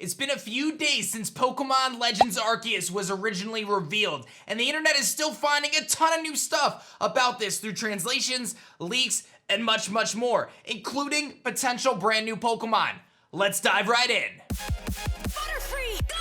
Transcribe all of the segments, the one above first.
It's been a few days since Pokemon Legends Arceus was originally revealed, and the internet is still finding a ton of new stuff about this through translations, leaks, and much, much more, including potential brand new Pokemon. Let's dive right in. Butterfree, go!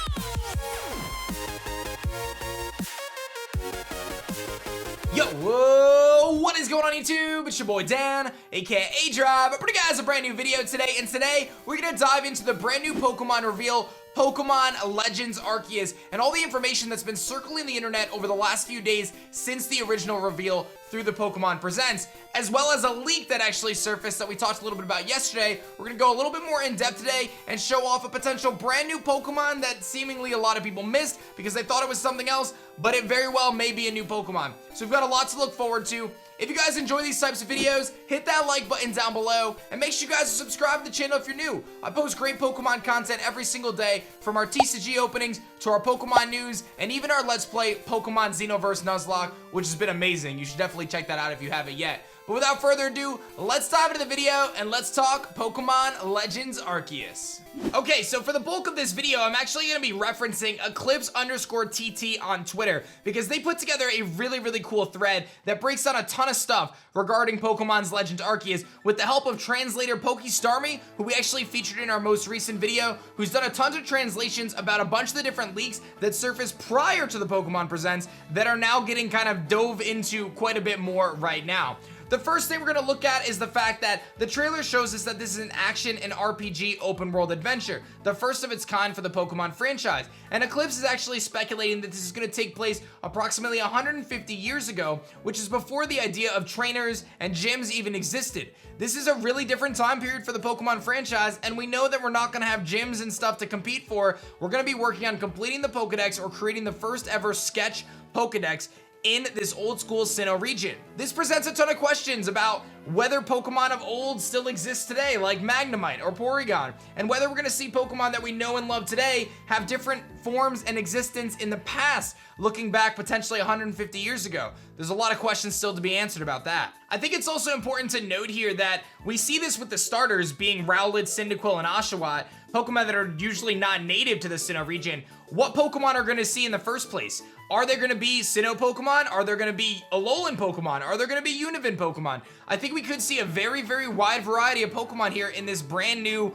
Yo, whoa, what is going on YouTube? It's your boy Dan, aka aDrive, bringing you guys a brand new video today, and today we're gonna dive into the brand new Pokemon reveal, Pokemon Legends Arceus, and all the information that's been circling the internet over the last few days since the original reveal through the Pokemon Presents, as well as a leak that actually surfaced that we talked a little bit about yesterday. We're gonna go a little bit more in depth today and show off a potential brand new Pokemon that seemingly a lot of people missed because they thought it was something else, but it very well may be a new Pokemon. So we've got a lot to look forward to. If you guys enjoy these types of videos, hit that like button down below, and make sure you guys subscribe to the channel if you're new. I post great Pokemon content every single day, from our TCG openings to our Pokemon news, and even our Let's Play Pokemon Xenoverse Nuzlocke, which has been amazing. You should definitely check that out if you haven't yet. But without further ado, let's dive into the video and let's talk Pokemon Legends Arceus. Okay, so for the bulk of this video, I'm actually going to be referencing Eclipse_TT on Twitter because they put together a really cool thread that breaks down a ton of stuff regarding Pokemon's Legends Arceus with the help of translator PokeStarmy, who we actually featured in our most recent video, who's done a ton of translations about a bunch of the different leaks that surfaced prior to the Pokemon Presents that are now getting kind of dove into quite a bit more right now. The first thing we're going to look at is the fact that the trailer shows us that this is an action and RPG open world adventure, the first of its kind for the Pokemon franchise, and Eclipse is actually speculating that this is going to take place approximately 150 years ago, which is before the idea of trainers and gyms even existed. This is a really different time period for the Pokemon franchise, and we know that we're not going to have gyms and stuff to compete for. We're going to be working on completing the Pokedex or creating the first ever sketch Pokedex in this old school Sinnoh region. This presents a ton of questions about whether Pokemon of old still exist today, like Magnemite or Porygon, and whether we're gonna see Pokemon that we know and love today have different forms and existence in the past, looking back potentially 150 years ago. There's a lot of questions still to be answered about that. I think it's also important to note here that we see this with the starters being Rowlet, Cyndaquil, and Oshawott, Pokemon that are usually not native to the Sinnoh region. What Pokemon are gonna see in the first place? Are there going to be Sinnoh Pokemon? Are there going to be Alolan Pokemon? Are there going to be Univin Pokemon? I think we could see a very wide variety of Pokemon here in this brand new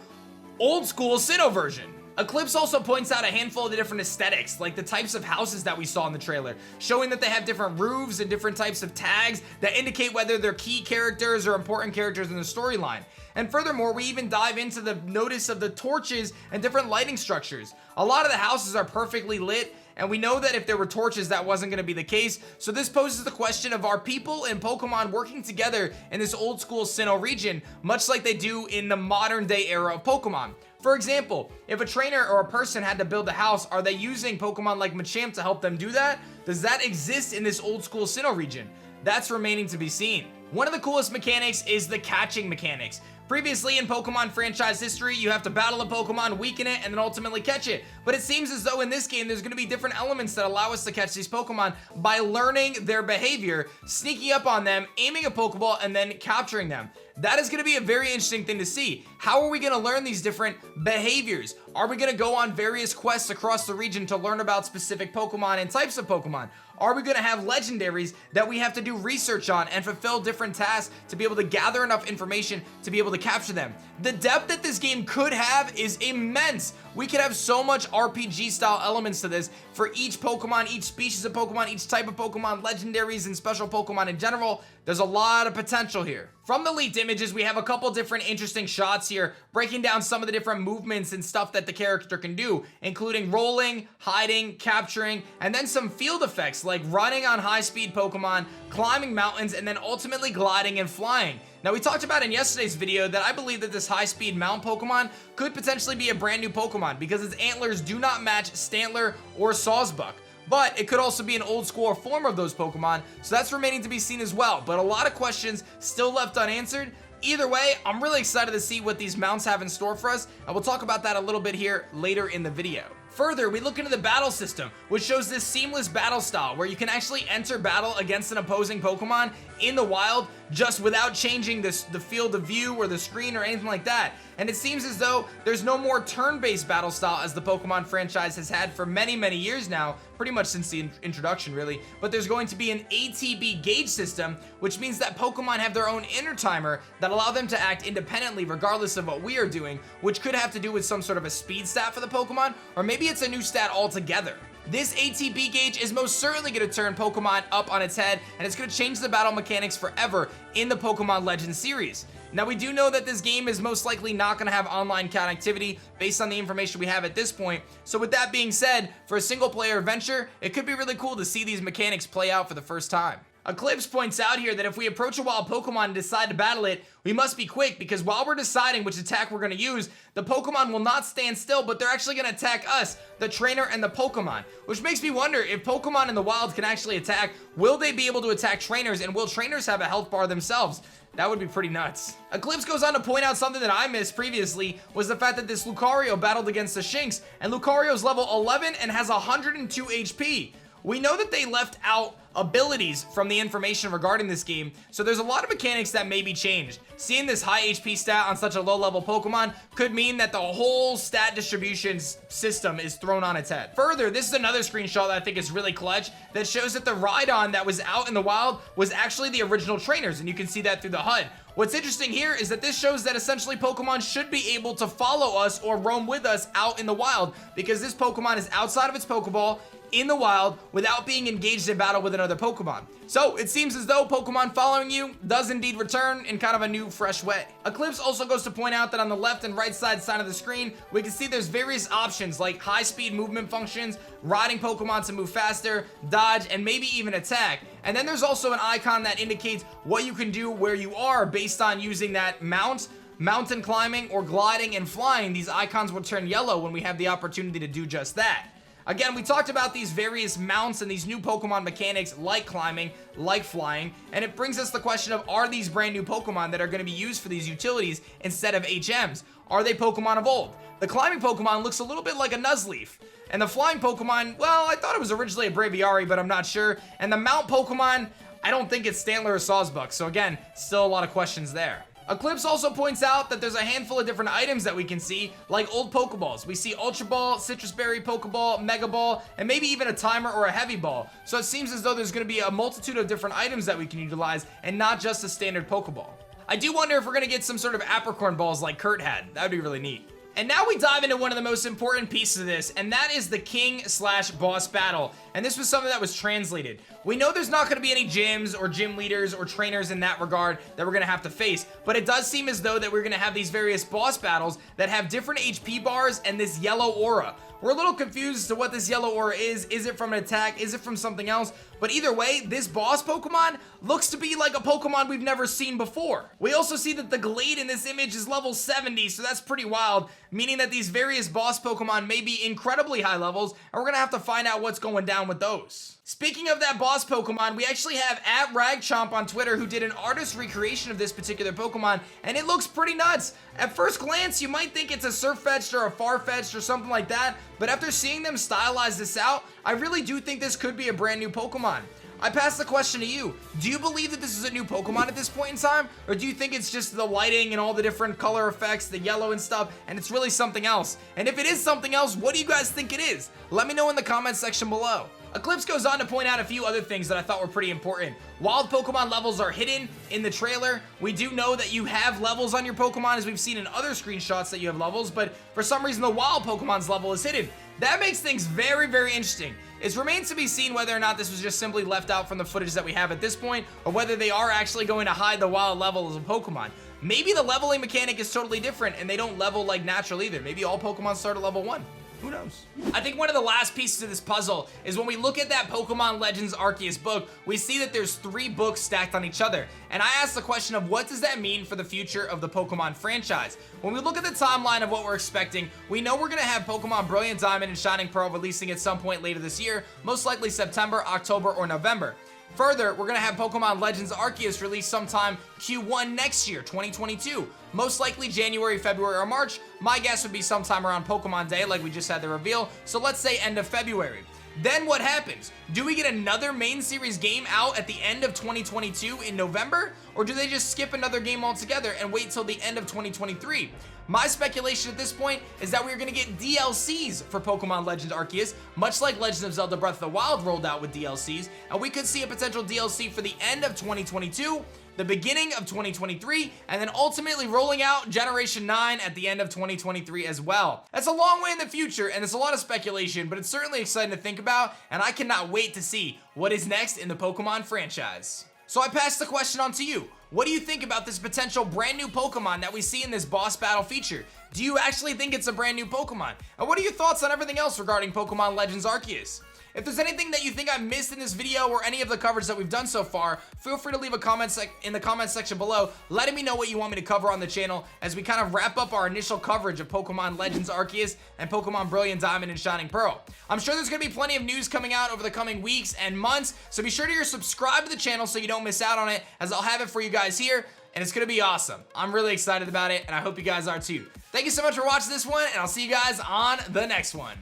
old school Sinnoh version. Eclipse also points out a handful of the different aesthetics, like the types of houses that we saw in the trailer, showing that they have different roofs and different types of tags that indicate whether they're key characters or important characters in the storyline. And furthermore, we even dive into the notice of the torches and different lighting structures. A lot of the houses are perfectly lit, and we know that if there were torches, that wasn't going to be the case. So this poses the question of, are people and Pokemon working together in this old school Sinnoh region, much like they do in the modern day era of Pokemon? For example, if a trainer or a person had to build a house, are they using Pokemon like Machamp to help them do that? Does that exist in this old school Sinnoh region? That's remaining to be seen. One of the coolest mechanics is the catching mechanics. Previously in Pokemon franchise history, you have to battle a Pokemon, weaken it, and then ultimately catch it. But it seems as though in this game, there's going to be different elements that allow us to catch these Pokemon by learning their behavior, sneaking up on them, aiming a Pokeball, and then capturing them. That is going to be a very interesting thing to see. How are we going to learn these different behaviors? Are we going to go on various quests across the region to learn about specific Pokemon and types of Pokemon? Are we going to have legendaries that we have to do research on and fulfill different tasks to be able to gather enough information to be able to capture them? The depth that this game could have is immense. We could have so much RPG style elements to this for each Pokemon, each species of Pokemon, each type of Pokemon, legendaries and special Pokemon in general. There's a lot of potential here. From the leaked images, we have a couple different interesting shots here, breaking down some of the different movements and stuff that the character can do, including rolling, hiding, capturing, and then some field effects like running on high-speed Pokemon, climbing mountains, and then ultimately gliding and flying. Now, we talked about in yesterday's video that I believe that this high-speed mount Pokemon could potentially be a brand new Pokemon because its antlers do not match Stantler or Sawsbuck. But it could also be an old school form of those Pokemon, so that's remaining to be seen as well. But a lot of questions still left unanswered. Either way, I'm really excited to see what these mounts have in store for us, and we'll talk about that a little bit here later in the video. Further, we look into the battle system, which shows this seamless battle style where you can actually enter battle against an opposing Pokemon in the wild just without changing the field of view or the screen or anything like that. And it seems as though there's no more turn-based battle style as the Pokemon franchise has had for many, many years now, pretty much since the introduction really, but there's going to be an ATB gauge system, which means that Pokemon have their own inner timer that allow them to act independently regardless of what we are doing, which could have to do with some sort of a speed stat for the Pokemon, or maybe it's a new stat altogether. This ATB gauge is most certainly going to turn Pokemon up on its head, and it's going to change the battle mechanics forever in the Pokemon Legends series. Now, we do know that this game is most likely not going to have online connectivity based on the information we have at this point, so with that being said, for a single player adventure, it could be really cool to see these mechanics play out for the first time. Eclipse points out here that if we approach a wild Pokemon and decide to battle it, we must be quick because while we're deciding which attack we're going to use, the Pokemon will not stand still, but they're actually going to attack us, the trainer and the Pokemon, which makes me wonder if Pokemon in the wild can actually attack, will they be able to attack trainers, and will trainers have a health bar themselves? That would be pretty nuts. Eclipse goes on to point out something that I missed previously, was the fact that this Lucario battled against the Shinx, and Lucario's level 11 and has 102 HP. We know that they left out abilities from the information regarding this game, so there's a lot of mechanics that may be changed. Seeing this high HP stat on such a low level Pokemon could mean that the whole stat distribution system is thrown on its head. Further, this is another screenshot that I think is really clutch that shows that the Rhydon that was out in the wild was actually the original trainers, and you can see that through the HUD. What's interesting here is that this shows that essentially Pokemon should be able to follow us or roam with us out in the wild because this Pokemon is outside of its Pokeball in the wild without being engaged in battle with another Pokemon. So it seems as though Pokemon following you does indeed return in kind of a new, fresh way. Eclipse also goes to point out that on the left and right side of the screen, we can see there's various options like high speed movement functions, riding Pokemon to move faster, dodge, and maybe even attack. And then there's also an icon that indicates what you can do where you are based on using that mountain climbing, or gliding and flying. These icons will turn yellow when we have the opportunity to do just that. Again, we talked about these various mounts and these new Pokemon mechanics like climbing, like flying, and it brings us the question of, are these brand new Pokemon that are going to be used for these utilities instead of HMs? Are they Pokemon of old? The climbing Pokemon looks a little bit like a Nuzleaf. And the flying Pokemon, well, I thought it was originally a Braviary, but I'm not sure. And the mount Pokemon, I don't think it's Stantler or Sawsbuck. So again, still a lot of questions there. Eclipse also points out that there's a handful of different items that we can see, like old Pokeballs. We see Ultra Ball, Citrus Berry Pokeball, Mega Ball, and maybe even a timer or a heavy ball. So it seems as though there's going to be a multitude of different items that we can utilize, and not just a standard Pokeball. I do wonder if we're going to get some sort of apricorn balls like Kurt had. That would be really neat. And now we dive into one of the most important pieces of this, and that is the King/boss battle. And this was something that was translated. We know there's not going to be any gyms or gym leaders or trainers in that regard that we're going to have to face, but it does seem as though that we're going to have these various boss battles that have different HP bars and this yellow aura. We're a little confused as to what this yellow aura is. Is it from an attack? Is it from something else? But either way, this boss Pokemon looks to be like a Pokemon we've never seen before. We also see that the Glade in this image is level 70, so that's pretty wild, meaning that these various boss Pokemon may be incredibly high levels, and we're gonna have to find out what's going down with those. Speaking of that boss Pokemon, we actually have @RagChomp on Twitter who did an artist recreation of this particular Pokemon, and it looks pretty nuts. At first glance, you might think it's a Surfetch'd or a Farfetch'd or something like that, but after seeing them stylize this out, I really do think this could be a brand new Pokemon. I pass the question to you. Do you believe that this is a new Pokemon at this point in time? Or do you think it's just the lighting and all the different color effects, the yellow and stuff, and it's really something else? And if it is something else, what do you guys think it is? Let me know in the comment section below. Eclipse goes on to point out a few other things that I thought were pretty important. Wild Pokemon levels are hidden in the trailer. We do know that you have levels on your Pokemon, as we've seen in other screenshots that you have levels, but for some reason the Wild Pokemon's level is hidden. That makes things very, very interesting. It remains to be seen whether or not this was just simply left out from the footage that we have at this point, or whether they are actually going to hide the wild levels of Pokemon. Maybe the leveling mechanic is totally different and they don't level like natural either. Maybe all Pokemon start at level 1. Who knows? I think one of the last pieces of this puzzle is when we look at that Pokemon Legends Arceus book, we see that there's 3 books stacked on each other. And I asked the question of what does that mean for the future of the Pokemon franchise? When we look at the timeline of what we're expecting, we know we're going to have Pokemon Brilliant Diamond and Shining Pearl releasing at some point later this year, most likely September, October, or November. Further, we're gonna have Pokemon Legends Arceus released sometime Q1 next year, 2022. Most likely January, February, or March. My guess would be sometime around Pokemon Day, like we just had the reveal. So let's say end of February. Then what happens? Do we get another main series game out at the end of 2022 in November? Or do they just skip another game altogether and wait till the end of 2023? My speculation at this point is that we're gonna get DLCs for Pokemon Legends Arceus, much like Legends of Zelda Breath of the Wild rolled out with DLCs, and we could see a potential DLC for the end of 2022, the beginning of 2023, and then ultimately rolling out Generation 9 at the end of 2023 as well. That's a long way in the future, and it's a lot of speculation, but it's certainly exciting to think about, and I cannot wait to see what is next in the Pokemon franchise. So I pass the question on to you. What do you think about this potential brand new Pokemon that we see in this boss battle feature? Do you actually think it's a brand new Pokemon? And what are your thoughts on everything else regarding Pokemon Legends Arceus? If there's anything that you think I missed in this video or any of the coverage that we've done so far, feel free to leave a comment in the comment section below, letting me know what you want me to cover on the channel as we kind of wrap up our initial coverage of Pokemon Legends Arceus and Pokemon Brilliant Diamond and Shining Pearl. I'm sure there's going to be plenty of news coming out over the coming weeks and months, so be sure to subscribe to the channel so you don't miss out on it, as I'll have it for you guys here, and it's going to be awesome. I'm really excited about it, and I hope you guys are too. Thank you so much for watching this one, and I'll see you guys on the next one.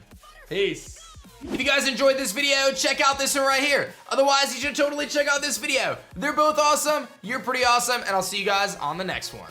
Peace. If you guys enjoyed this video, check out this one right here. Otherwise, you should totally check out this video. They're both awesome, you're pretty awesome, and I'll see you guys on the next one.